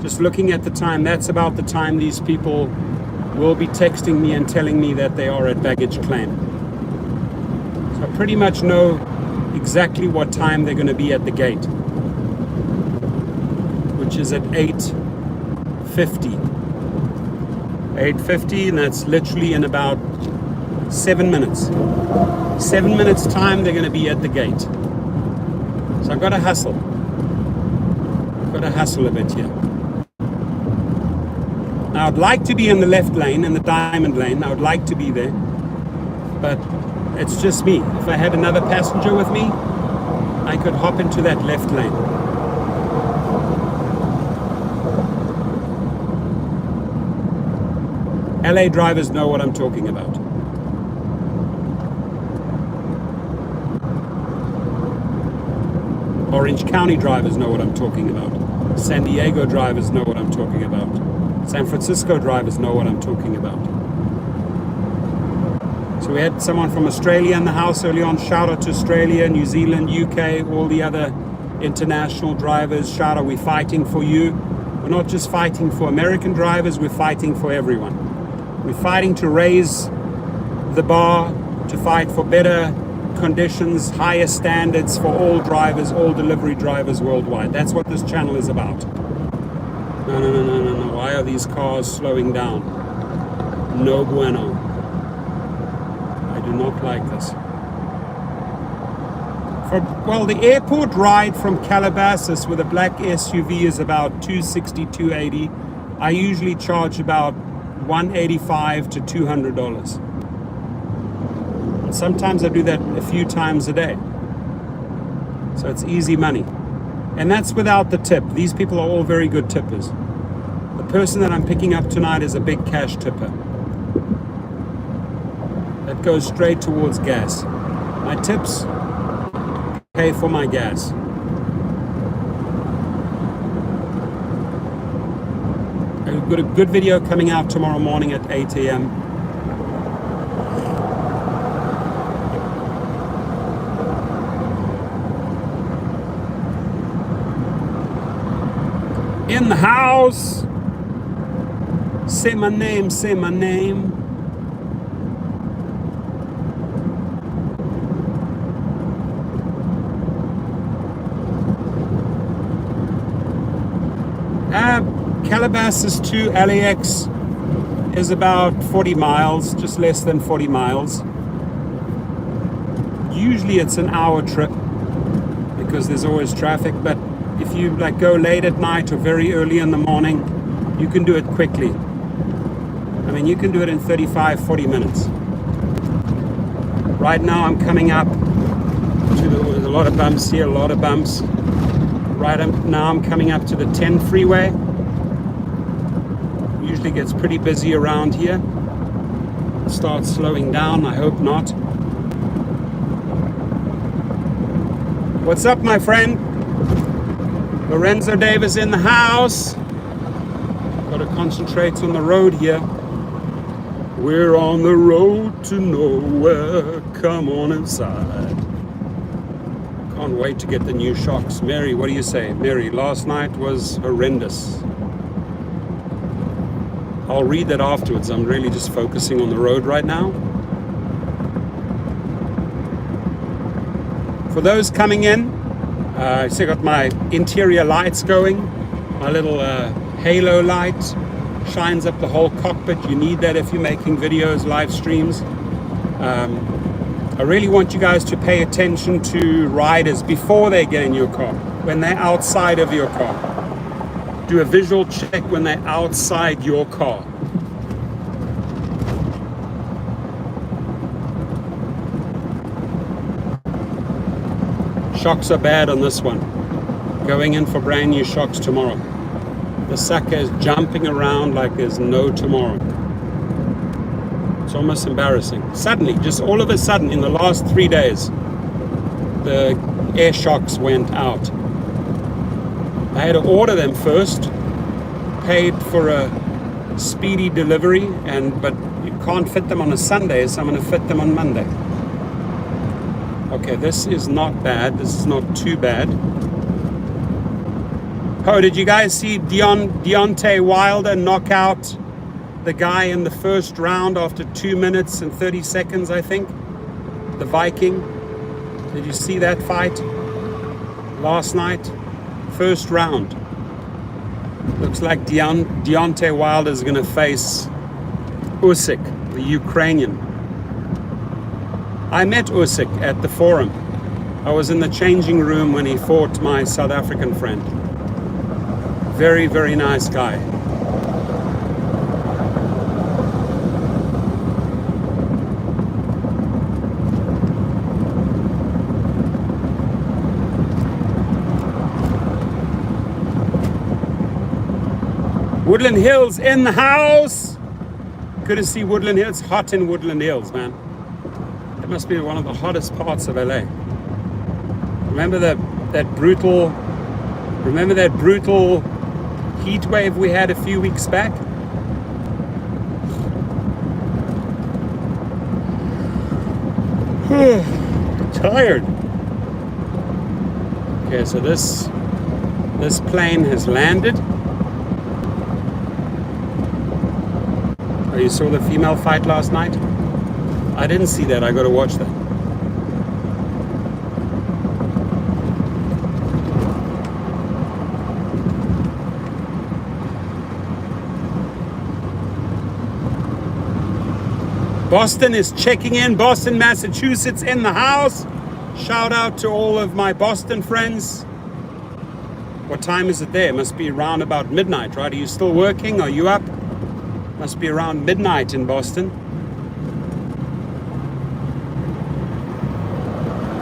just looking at the time, that's about the time these people will be texting me and telling me that they are at baggage claim. So I pretty much know exactly what time they're going to be at the gate, which is at 8:50. 8:50, and that's literally in about 7 minutes. 7 minutes time, they're going to be at the gate. So I've got to hustle. I've got to hustle a bit here. Now, I'd like to be in the left lane, in the diamond lane. I would like to be there. But it's just me. If I had another passenger with me, I could hop into that left lane. LA drivers know what I'm talking about. Orange County drivers know what I'm talking about. San Diego drivers know what I'm talking about. San Francisco drivers know what I'm talking about. So we had someone from Australia in the house early on. Shout out to Australia, New Zealand, UK, all the other international drivers. Shout out, we're fighting for you. We're not just fighting for American drivers, we're fighting for everyone. We're fighting to raise the bar, to fight for better conditions, higher standards for all drivers, all delivery drivers worldwide. That's what this channel is about. No. Why are these cars slowing down? No bueno. I do not like this. Well, the airport ride from Calabasas with a black SUV is about $260, $280. I usually charge about $185 to $200. And sometimes I do that a few times a day. So it's easy money. And that's without the tip. These people are all very good tippers. The person that I'm picking up tonight is a big cash tipper. That goes straight towards gas. My tips pay for my gas. I've got a good video coming out tomorrow morning at 8 a.m. in the house. Say my name, say my name. Calabasas to LAX is about 40 miles, just less than 40 miles. Usually it's an hour trip because there's always traffic, but if you like go late at night or very early in the morning, you can do it quickly. I mean, you can do it in 35, 40 minutes. Right now I'm coming up to there's a lot of bumps here, a lot of bumps. Right now I'm coming up to the 10 freeway. Usually gets pretty busy around here. Start slowing down, I hope not. What's up, my friend? Lorenzo Davis in the house. Got to concentrate on the road here. We're on the road to nowhere. Come on inside. Can't wait to get the new shocks. Mary, what do you say? Mary, last night was horrendous. I'll read that afterwards. I'm really just focusing on the road right now. For those coming in, I still got my interior lights going. My little halo light shines up the whole cockpit. You need that if you're making videos, live streams. I really want you guys to pay attention to riders before they get in your car, when they're outside of your car. Do a visual check when they're outside your car. Shocks are bad on this one. Going in for brand new shocks tomorrow. The sucker is jumping around like there's no tomorrow. It's almost embarrassing. Suddenly, just all of a sudden, in the last 3 days, the air shocks went out. I had to order them first, paid for a speedy delivery, but you can't fit them on a Sunday, so I'm going to fit them on Monday. Okay, this is not bad. This is not too bad. Oh, did you guys see Deontay Wilder knock out the guy in the first round after 2 minutes and 30 seconds, I think? The Viking. Did you see that fight last night? First round. Looks like Deontay Wilder is going to face Usyk, the Ukrainian. I met Usyk at the forum. I was in the changing room when he fought my South African friend. Very, very nice guy. Woodland Hills in the house. Good to see Woodland Hills. It's hot in Woodland Hills, man. It must be one of the hottest parts of LA. Remember that brutal heat wave we had a few weeks back? Tired. Okay, so this plane has landed. Oh, you saw the female fight last night? I didn't see that. I got to watch that. Boston is checking in. Boston, Massachusetts in the house. Shout out to all of my Boston friends. What time is it there? It must be around about midnight, right? Are you still working? Are you up? Must be around midnight in Boston.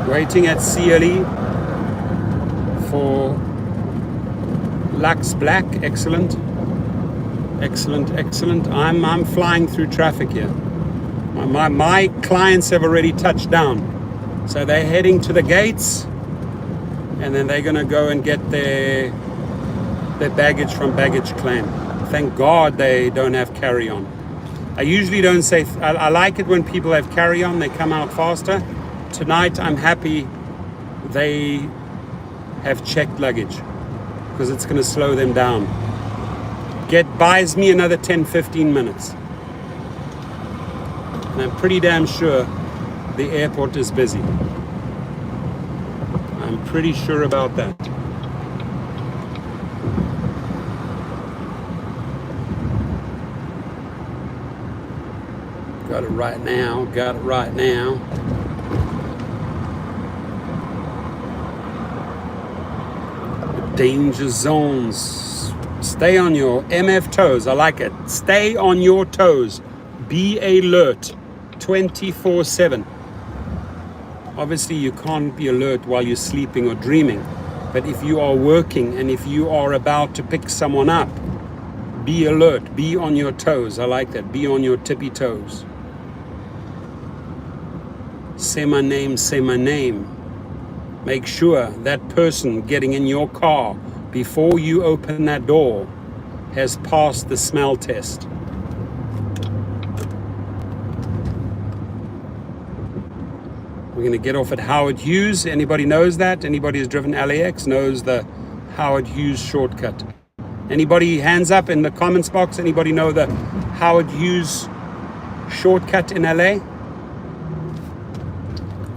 Waiting at CLE for Lux Black. Excellent. Excellent, excellent. I'm flying through traffic here. My clients have already touched down. So they're heading to the gates, and then they're gonna go and get their baggage from baggage claim. Thank God they don't have carry-on. I usually don't say, I like it when people have carry-on, they come out faster. Tonight I'm happy they have checked luggage. because it's going to slow them down. Buys me another 10-15 minutes. And I'm pretty damn sure the airport is busy. I'm pretty sure about that. Got it right now, got it right now. Danger zones. Stay on your MF toes. I like it. Stay on your toes. Be alert 24/7. Obviously, you can't be alert while you're sleeping or dreaming. But if you are working and if you are about to pick someone up, be alert. Be on your toes. I like that. Be on your tippy toes. Say my name, say my name. Make sure that person getting in your car before you open that door has passed the smell test. We're going to get off at Howard Hughes. Anybody knows that? Anybody who's driven LAX knows the Howard Hughes shortcut. Anybody, hands up in the comments box, anybody know the Howard Hughes shortcut in LA?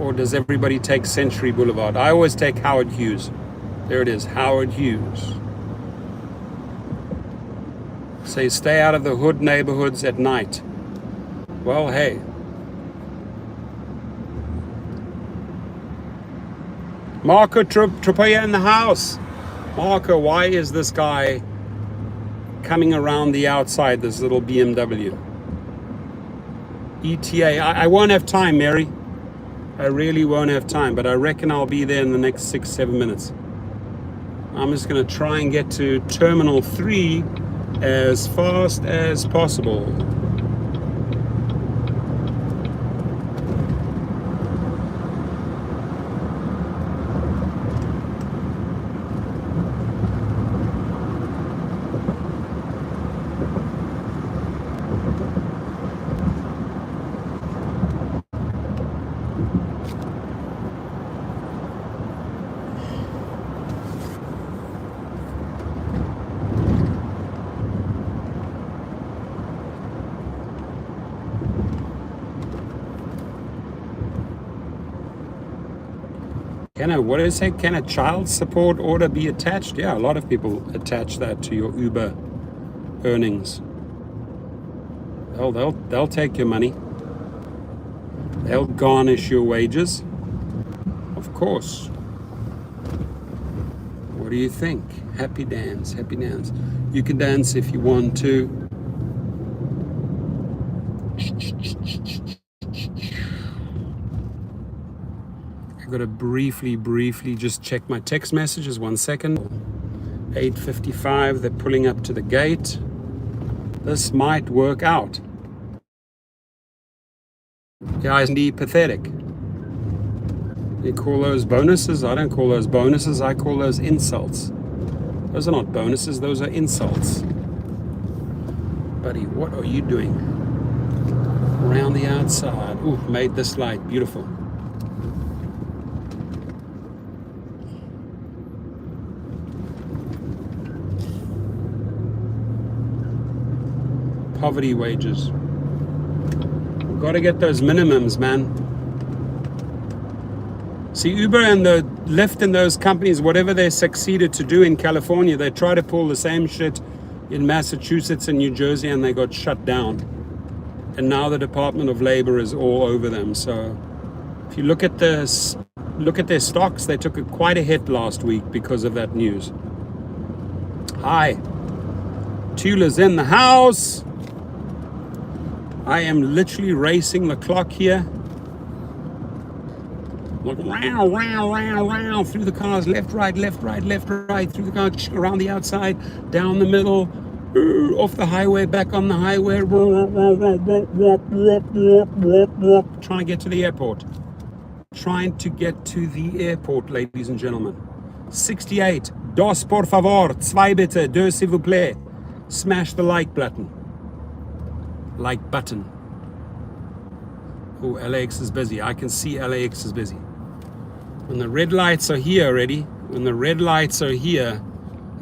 Or does everybody take Century Boulevard? I always take Howard Hughes. There it is, Howard Hughes. Say stay out of the hood neighborhoods at night. Well, hey. Marco Tropea in the house. Marco, why is this guy coming around the outside, this little BMW? ETA, I won't have time, Mary. I really won't have time, but I reckon I'll be there in the next 6-7 minutes. I'm just going to try and get to Terminal 3 as fast as possible. What did it say? Can a child support order be attached? Yeah, a lot of people attach that to your Uber earnings. They'll take your money. They'll garnish your wages. Of course. What do you think? Happy dance, happy dance. You can dance if you want to. Got to briefly just check my text messages. 1 second. 8:55, they're pulling up to the gate. This might work out. Yeah, isn't he pathetic? You call those bonuses? I don't call those bonuses, I call those insults. Those are not bonuses, those are insults. Buddy, what are you doing? Around the outside. Ooh, made this light beautiful. Poverty wages. We've got to get those minimums, man. See, Uber and the Lyft and those companies, whatever they succeeded to do in California, they try to pull the same shit in Massachusetts and New Jersey, and they got shut down. And now the Department of Labor is all over them. So if you look at their stocks, they took quite a hit last week because of that news. Hi, Tula's in the house. I am literally racing the clock here. Like round through the cars, left, right, through the car, around the outside, down the middle, off the highway, back on the highway, trying to get to the airport. Trying to get to the airport, ladies and gentlemen. 68. Dos por favor. Zwei bitte. Deux s'il vous plaît. Smash the like button. Like button. Oh, LAX is busy. I can see LAX is busy. When the red lights are here already, when the red lights are here,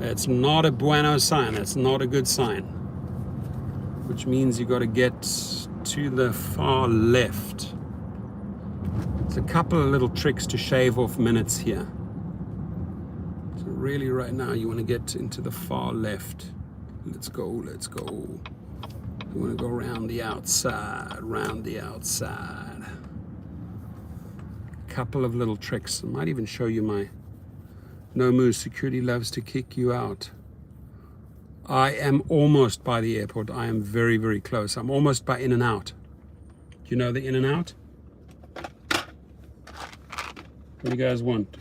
That's not a bueno sign. That's not a good sign. Which means you got to get to the far left. There's a couple of little tricks to shave off minutes here. So really right now you want to get into the far left. Let's go, let's go. You want to go around the outside, round the outside. Couple of little tricks. I might even show you my no move. Security loves to kick you out. I am almost by the airport. I am very, very close. I'm almost by In and Out. Do you know the In and Out? What do you guys want?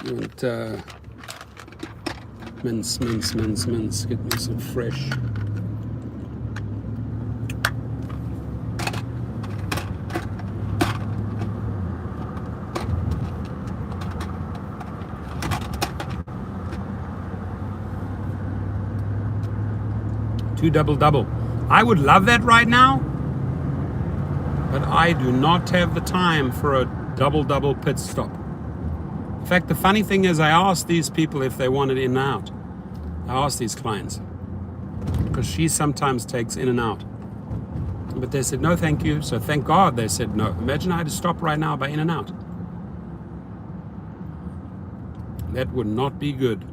You want mince. Get me some fresh. Two double. I would love that right now, but I do not have the time for a double pit stop. In fact, the funny thing is I asked these people if they wanted In and Out. I asked these clients, because she sometimes takes In and Out. But they said, no, thank you. So thank God they said no. Imagine I had to stop right now by In and Out. That would not be good.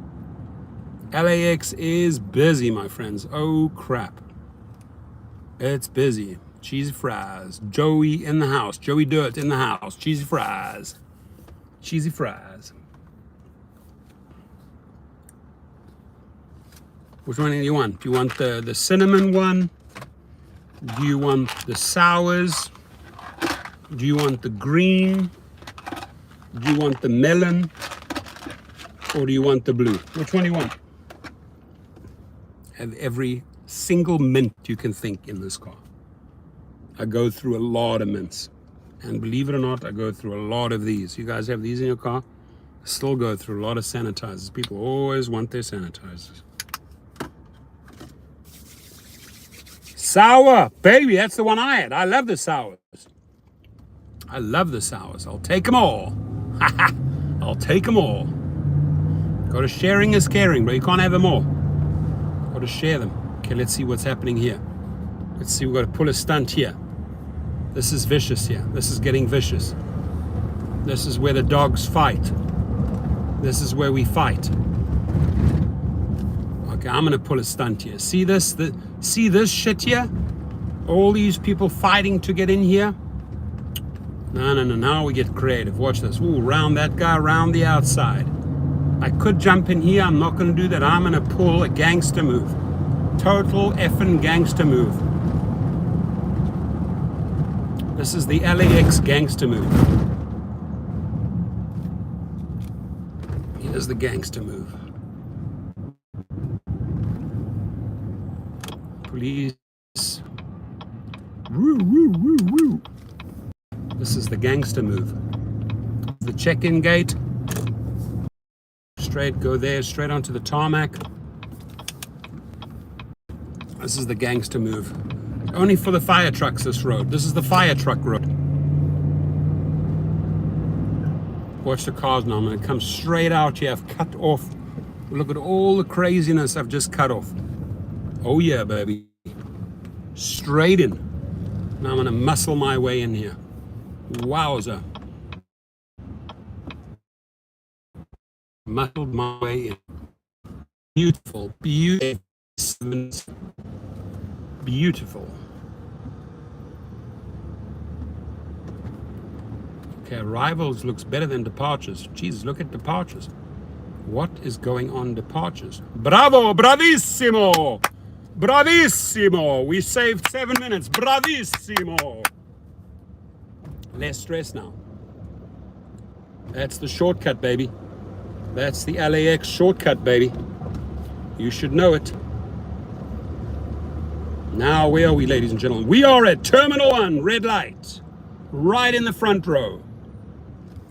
LAX is busy, my friends. Oh, crap. It's busy. Cheesy fries. Joey in the house. Joey Dirt in the house. Cheesy fries. Cheesy fries. Which one do you want? Do you want the cinnamon one? Do you want the sours? Do you want the green? Do you want the melon? Or do you want the blue? Which one do you want? Have every single mint you can think in this car. I go through a lot of mints. And believe it or not, I go through a lot of these. You guys have these in your car? I still go through a lot of sanitizers. People always want their sanitizers. Sour, baby, that's the one I had. I love the sours. I love the sours. I'll take them all. I'll take them all. Go to sharing is caring, but you can't have them all. Got to share them. Okay, let's see what's happening here. Let's see, we've got to pull a stunt here. This is vicious here. This is getting vicious. This is where the dogs fight. This is where we fight. Okay, I'm gonna pull a stunt here. See this? See this shit here? All these people fighting to get in here? No. Now we get creative. Watch this. Ooh, round that guy, round the outside. I could jump in here. I'm not going to do that. I'm going to pull a gangster move. Total effing gangster move. This is the LAX gangster move. Here's the gangster move. Police. Woo, woo, woo, woo. This is the gangster move. The check-in gate. Straight, go there, straight onto the tarmac. This is the gangster move. Only for the fire trucks, this road. This is the fire truck road. Watch the cars now. I'm going to come straight out here. I've cut off. Look at all the craziness I've just cut off. Oh yeah, baby. Straight in. Now I'm going to muscle my way in here. Wowza. Muscled my way in. Beautiful. Beautiful. Okay, arrivals looks better than departures. Jesus, look at departures. What is going on departures? Bravo, bravissimo! Bravissimo! We saved 7 minutes. Bravissimo! Less stress now. That's the shortcut, baby. That's the LAX shortcut, baby. You should know it. Now, where are we, ladies and gentlemen? We are at Terminal 1, red light. Right in the front row.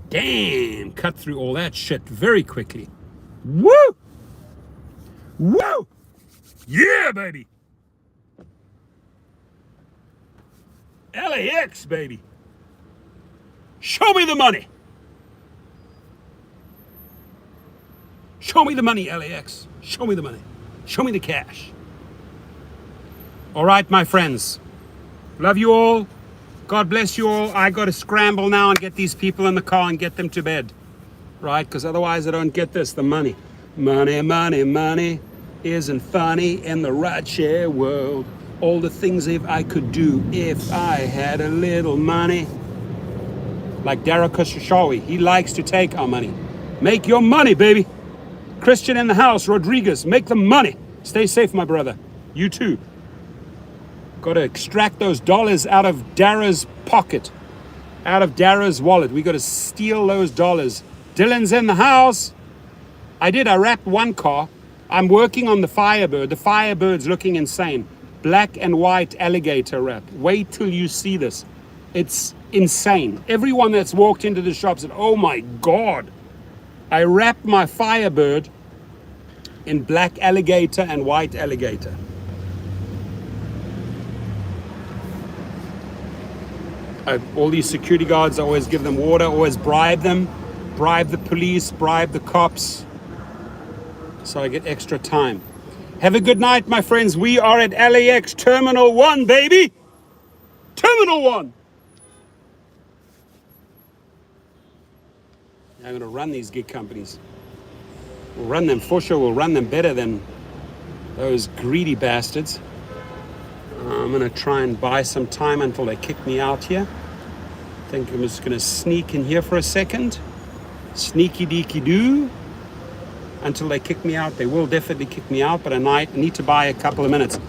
Damn, cut through all that shit very quickly. Woo! Woo! Yeah, baby! LAX, baby. Show me the money. Show me the money, LAX. Show me the money. Show me the cash. All right, my friends. Love you all. God bless you all. I got to scramble now and get these people in the car and get them to bed. Right? Because otherwise I don't get this, the money. Money, money, money isn't funny in the rideshare world. All the things I could do if I had a little money. Like Dara Khosrowshahi, he likes to take our money. Make your money, baby. Christian in the house, Rodriguez, make the money. Stay safe, my brother. You too. Got to extract those dollars out of Dara's pocket, out of Dara's wallet. We got to steal those dollars. Dylan's in the house. I wrapped one car. I'm working on the Firebird. The Firebird's looking insane. Black and white alligator wrap. Wait till you see this. It's insane. Everyone that's walked into the shop said, oh my God. I wrapped my Firebird in black alligator and white alligator. All these security guards, I always give them water, always bribe them, bribe the police, bribe the cops, so I get extra time. Have a good night, my friends. We are at LAX Terminal 1, baby. Terminal 1. I'm going to run these gig companies. We'll run them for sure. We'll run them better than those greedy bastards. I'm going to try and buy some time until they kick me out here. I think I'm just going to sneak in here for a second. Sneaky deaky doo. Until they kick me out. They will definitely kick me out, but I need to buy a couple of minutes.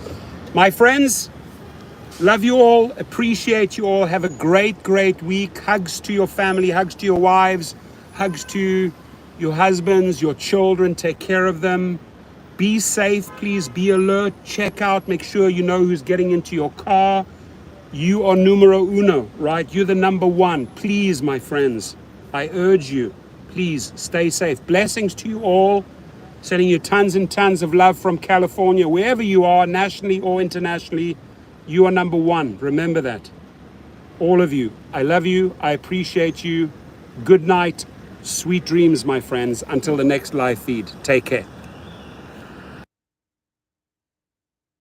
My friends, love you all. Appreciate you all. Have a great, great week. Hugs to your family. Hugs to your wives. Hugs to your husbands, your children. Take care of them. Be safe, please. Be alert. Check out. Make sure you know who's getting into your car. You are numero uno, right? You're the number one. Please, my friends, I urge you, please stay safe. Blessings to you all. Sending you tons and tons of love from California. Wherever you are, nationally or internationally, you are number one. Remember that. All of you. I love you. I appreciate you. Good night. Sweet dreams, my friends. Until the next live feed. Take care.